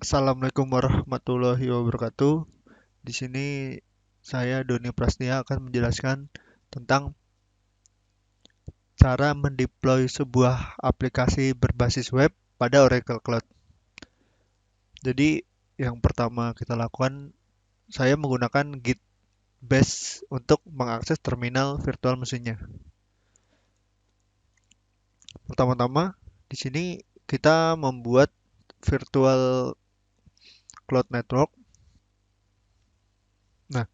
Assalamualaikum warahmatullahi wabarakatuh. Di sini saya Doni Prastia akan menjelaskan tentang cara mendeploy sebuah aplikasi berbasis web pada Oracle Cloud. Jadi, yang pertama kita lakukan, saya menggunakan Git Bash untuk mengakses terminal virtual mesinnya. Pertama-tama, di sini kita membuat virtual cloud network. Nah,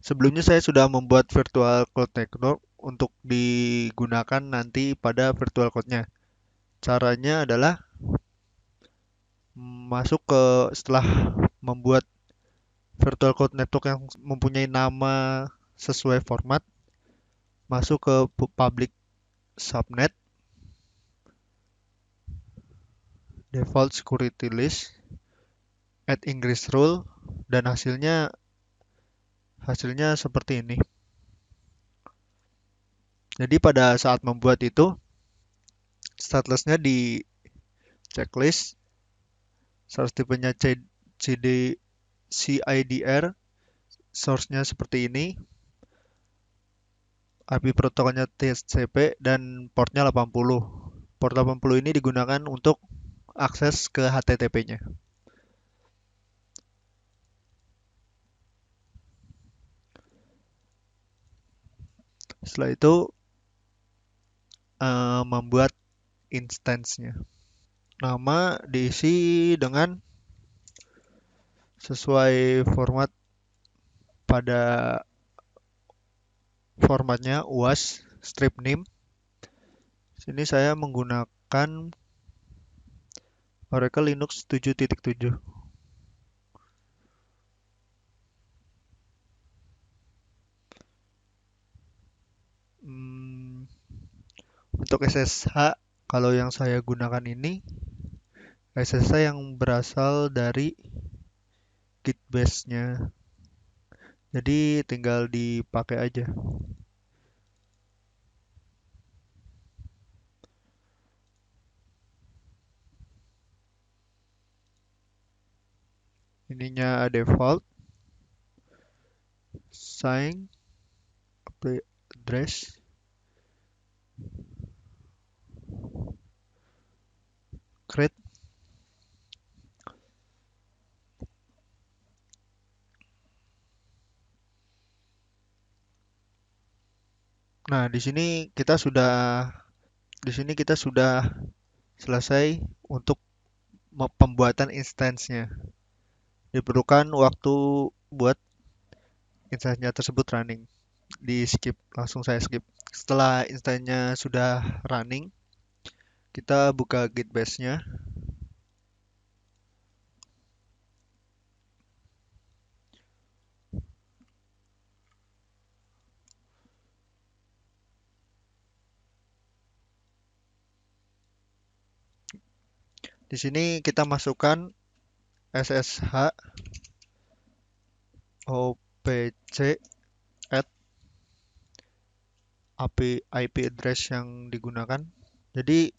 sebelumnya saya sudah membuat virtual cloud network untuk digunakan nanti pada virtual cloud-nya. Caranya adalah masuk ke setelah membuat virtual cloud network yang mempunyai nama sesuai format, masuk ke public subnet, default security list, add ingress rule, dan hasilnya seperti ini. Jadi pada saat membuat itu, statelessnya di checklist, source tipenya CD CIDR, source-nya seperti ini, IP protokolnya TCP, dan portnya 80. Port 80 ini digunakan untuk akses ke HTTP-nya. Setelah itu membuat instance-nya. Nama diisi dengan sesuai pada formatnya UAS strip name. Sini saya menggunakan Oracle Linux 7.7. Hmm, untuk SSH, kalau yang saya gunakan ini SSH yang berasal dari Git Bash-nya. Jadi tinggal dipakai aja. Ininya default, sign, address, create. Nah, di sini kita sudah selesai untuk pembuatan instance-nya. Diperlukan waktu buat instance-nya tersebut running. Di skip, langsung saya skip. Setelah instance-nya sudah running, kita buka Git Bash-nya. Di sini kita masukkan SSH OPC at IP address yang digunakan. Jadi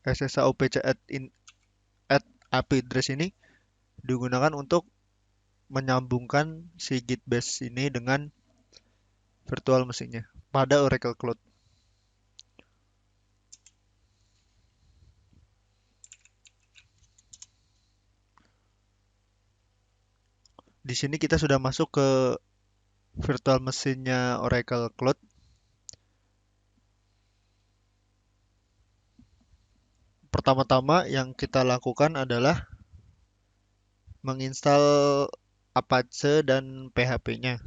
SSH OPC at IP address ini digunakan untuk menyambungkan si Git Bash ini dengan virtual mesinnya pada Oracle Cloud. Di sini kita sudah masuk ke virtual mesinnya Oracle Cloud. Pertama-tama yang kita lakukan adalah menginstal Apache dan PHP-nya.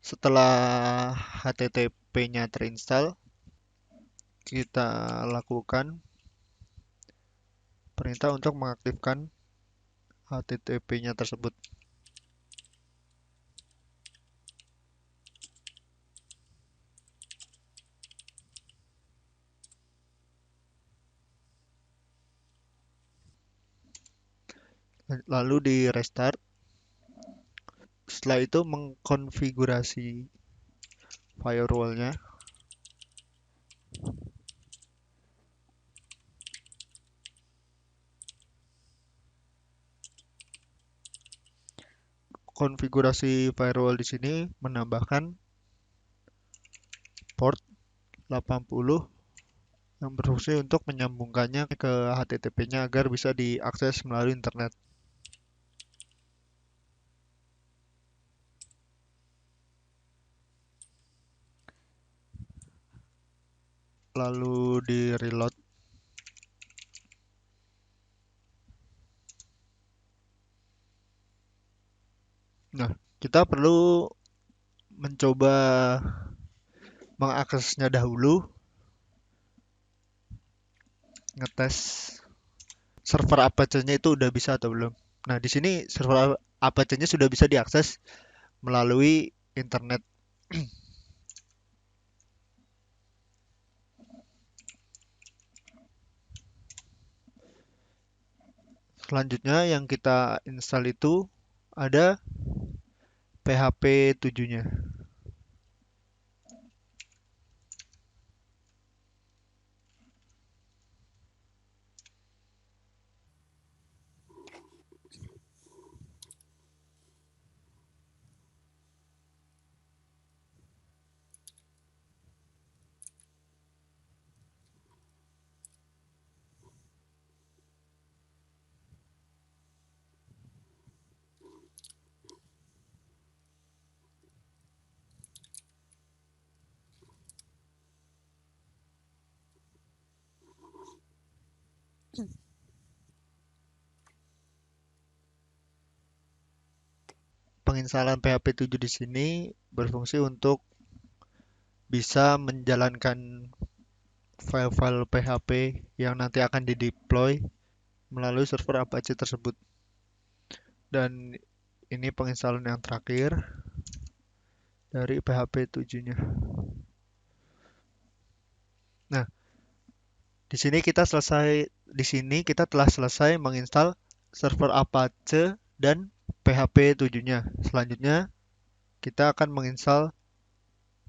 Setelah HTTP-nya terinstall, kita lakukan perintah untuk mengaktifkan HTTP-nya tersebut. lalu di restart. Setelah itu mengkonfigurasi firewallnya. Konfigurasi firewall di sini menambahkan port 80 yang berfungsi untuk menyambungkannya ke HTTP-nya agar bisa diakses melalui internet. Lalu di reload. Nah, kita perlu mencoba mengaksesnya dahulu, ngetes server Apache-nya itu udah bisa atau belum. Nah, di sini server Apache-nya sudah bisa diakses melalui internet. Selanjutnya yang kita install itu ada PHP 7-nya. Penginstalan PHP 7 di sini berfungsi untuk bisa menjalankan file-file PHP yang nanti akan dideploy melalui server Apache tersebut. Dan ini penginstalan yang terakhir dari PHP 7-nya. Nah, di sini kita telah selesai menginstal server Apache dan PHP 7-nya. Selanjutnya, kita akan menginstal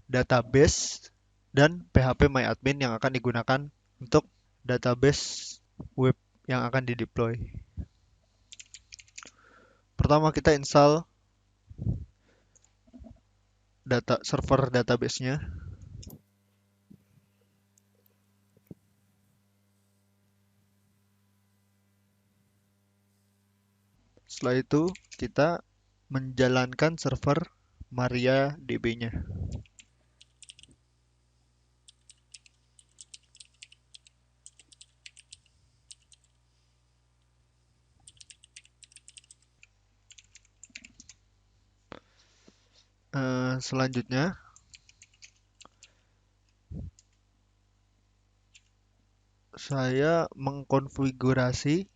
database dan phpMyAdmin yang akan digunakan untuk database web yang akan dideploy. Pertama kita install server database-nya. Setelah itu kita menjalankan server MariaDB-nya. Selanjutnya saya mengkonfigurasi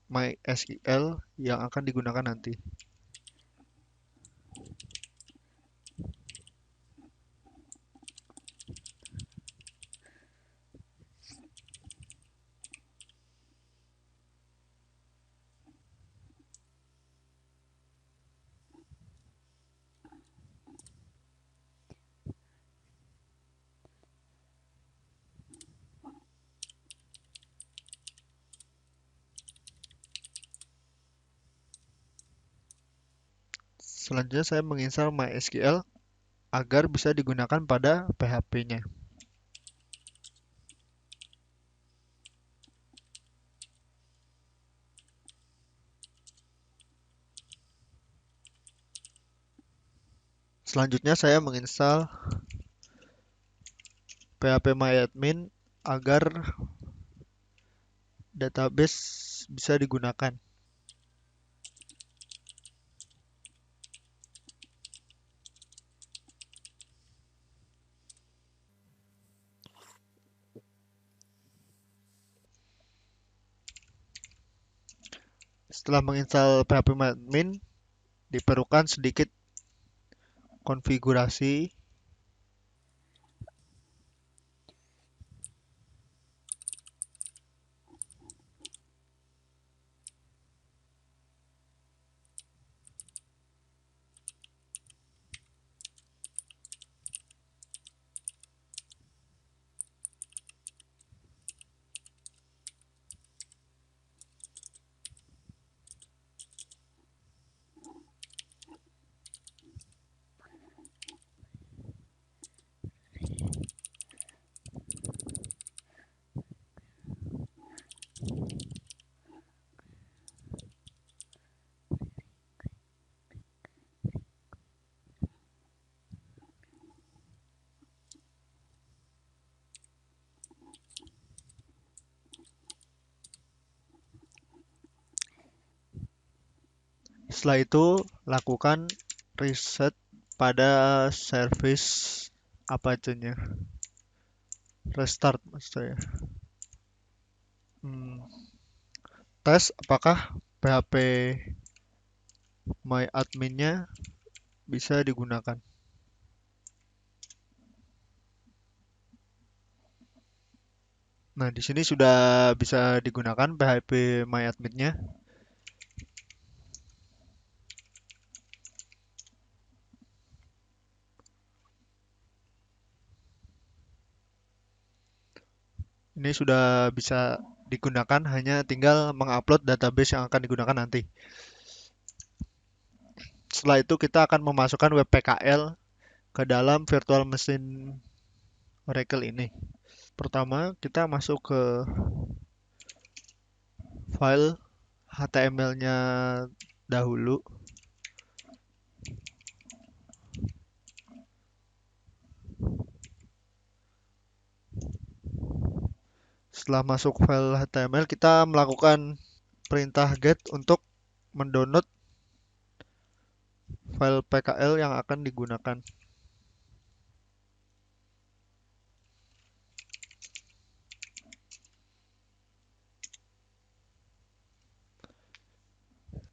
MySQL yang akan digunakan nanti. Selanjutnya saya menginstal MySQL agar bisa digunakan pada PHP-nya. Selanjutnya saya menginstal phpMyAdmin agar database bisa digunakan. Setelah menginstal phpMyAdmin, diperlukan sedikit konfigurasi. Setelah itu, lakukan reset pada service Apache-nya. Restart maksud saya. Hmm, tes apakah PHP MyAdmin-nya bisa digunakan. Nah, di sini sudah bisa digunakan PHP MyAdmin-nya. Ini sudah bisa digunakan, hanya tinggal mengupload database yang akan digunakan nanti. Setelah itu kita akan memasukkan web PKL ke dalam virtual machine Oracle ini. Pertama, kita masuk ke file HTML-nya dahulu. Setelah masuk file HTML, kita melakukan perintah get untuk mendownload file PKL yang akan digunakan.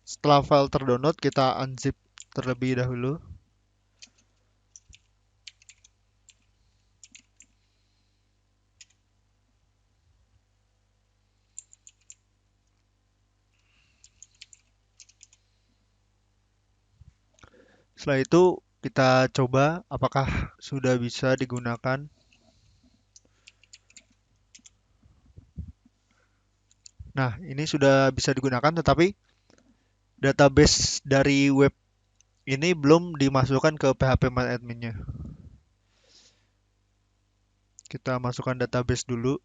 Setelah file terdownload, kita unzip terlebih dahulu. Setelah itu, kita coba apakah sudah bisa digunakan. Nah, ini sudah bisa digunakan, tetapi database dari web ini belum dimasukkan ke PHP-MyAdmin-nya. Kita masukkan database dulu.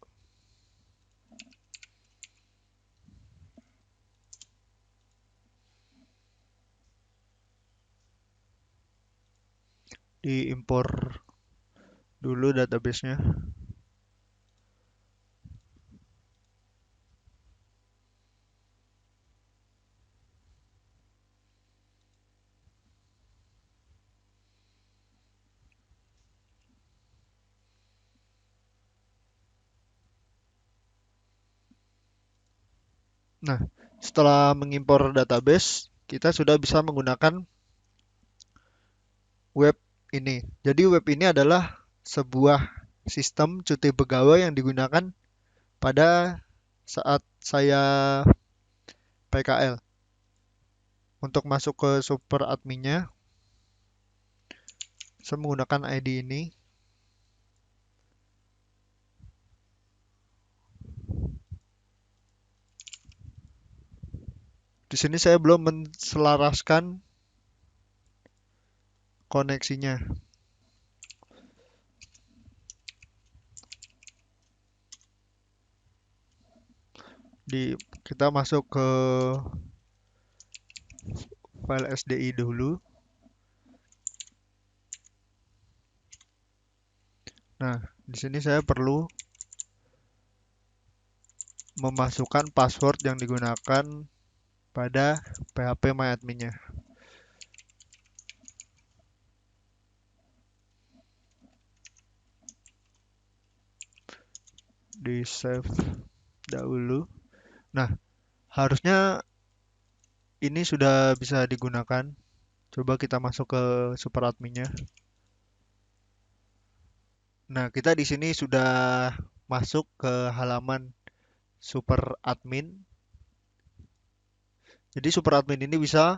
Diimpor dulu database-nya. Nah, setelah mengimpor database, kita sudah bisa menggunakan web ini. Jadi web ini adalah sebuah sistem cuti pegawai yang digunakan pada saat saya PKL. Untuk masuk ke super adminnya, saya menggunakan ID ini. Di sini saya belum menselaraskan koneksinya. Kita masuk ke file SDI dulu. Nah, di sini saya perlu memasukkan password yang digunakan pada PHP MyAdmin-nya. Di save dahulu. Nah, harusnya ini sudah bisa digunakan. Coba kita masuk ke super adminnya. Nah, kita di sini sudah masuk ke halaman super admin. Jadi super admin ini bisa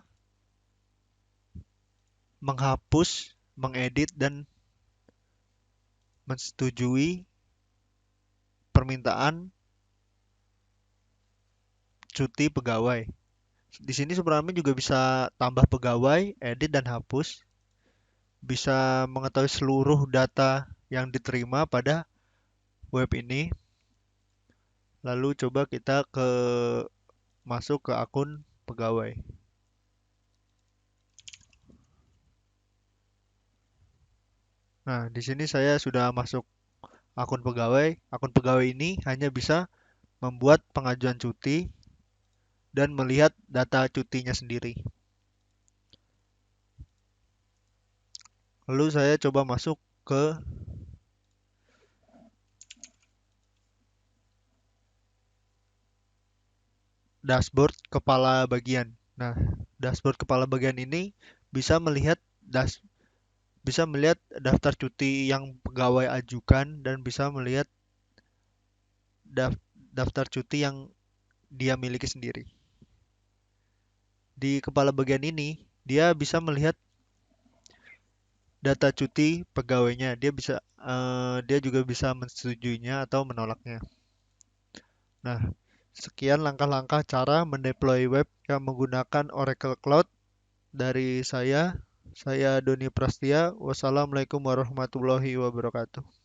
menghapus, mengedit, dan menyetujui permintaan cuti pegawai. Di sini super admin juga bisa tambah pegawai, edit, dan hapus. Bisa mengetahui seluruh data yang diterima pada web ini. Lalu coba kita masuk ke akun pegawai. Nah, di sini saya sudah masuk akun pegawai. Akun pegawai ini hanya bisa membuat pengajuan cuti dan melihat data cutinya sendiri. Lalu saya coba masuk ke dashboard kepala bagian. Nah, dashboard kepala bagian ini bisa melihat das bisa melihat daftar cuti yang pegawai ajukan dan bisa melihat daftar cuti yang dia miliki sendiri. Di kepala bagian ini, dia bisa melihat data cuti pegawainya. Dia juga bisa mensetujuinya atau menolaknya. Nah, sekian langkah-langkah cara mendeploy web yang menggunakan Oracle Cloud dari saya. Saya Doni Prastia. Wassalamualaikum warahmatullahi wabarakatuh.